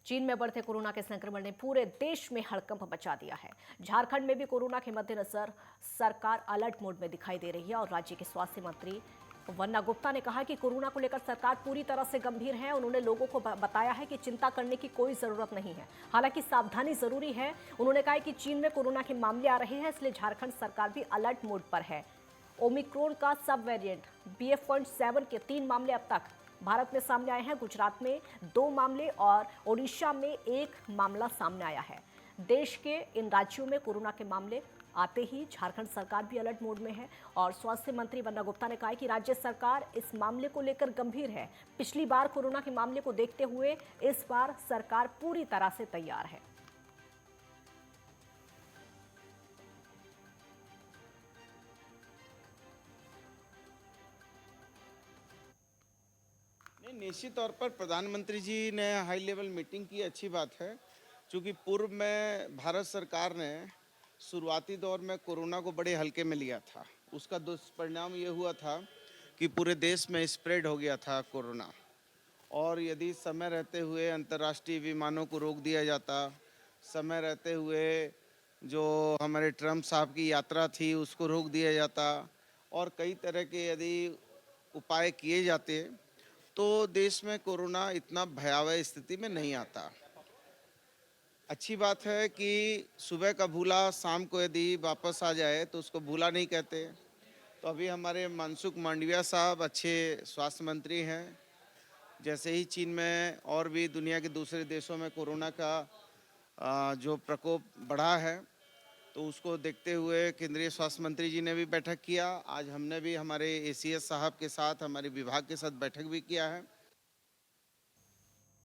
चीन में बढ़ते कोरोना के संक्रमण ने पूरे देश में हड़कंप मचा दिया है। झारखंड में भी कोरोना के मद्देनजर सरकार अलर्ट मोड में दिखाई दे रही है और राज्य के स्वास्थ्य मंत्री वन्ना गुप्ता ने कहा कि कोरोना को लेकर सरकार पूरी तरह से गंभीर है। उन्होंने लोगों को बताया है कि चिंता करने की कोई जरूरत नहीं है, हालांकि सावधानी जरूरी है। उन्होंने कहा कि चीन में कोरोना के मामले आ रहे हैं, इसलिए झारखंड सरकार भी अलर्ट मोड पर है। ओमिक्रॉन का सब वेरिएंट BF.7 के 3 मामले अब तक भारत में सामने आए हैं। गुजरात में 2 मामले और ओडिशा में 1 मामला सामने आया है। देश के इन राज्यों में कोरोना के मामले आते ही झारखंड सरकार भी अलर्ट मोड में है और स्वास्थ्य मंत्री वन्ना गुप्ता ने कहा कि राज्य सरकार इस मामले को लेकर गंभीर है। पिछली बार कोरोना के मामले को देखते हुए इस बार सरकार पूरी तरह से तैयार है। निश्चित तौर पर प्रधानमंत्री जी ने हाई लेवल मीटिंग की, अच्छी बात है। क्योंकि पूर्व में भारत सरकार ने शुरुआती दौर में कोरोना को बड़े हल्के में लिया था। उसका दुष्परिणाम ये हुआ था कि पूरे देश में स्प्रेड हो गया था कोरोना। और यदि समय रहते हुए अंतर्राष्ट्रीय विमानों को रोक दिया जाता, समय रहते हुए जो हमारे ट्रम्प साहब की यात्रा थी उसको रोक दिया जाता और कई तरह के यदि उपाय किए जाते तो देश में कोरोना इतना भयावह स्थिति में नहीं आता। अच्छी बात है कि सुबह का भूला शाम को यदि वापस आ जाए तो उसको भूला नहीं कहते। तो अभी हमारे मनसुख मांडविया साहब अच्छे स्वास्थ्य मंत्री हैं। जैसे ही चीन में और भी दुनिया के दूसरे देशों में कोरोना का जो प्रकोप बढ़ा है, तो उसको देखते हुए केंद्रीय स्वास्थ्य मंत्री जी ने भी बैठक किया। आज हमने भी हमारे ACS साहब के साथ, हमारे विभाग के साथ बैठक भी किया है।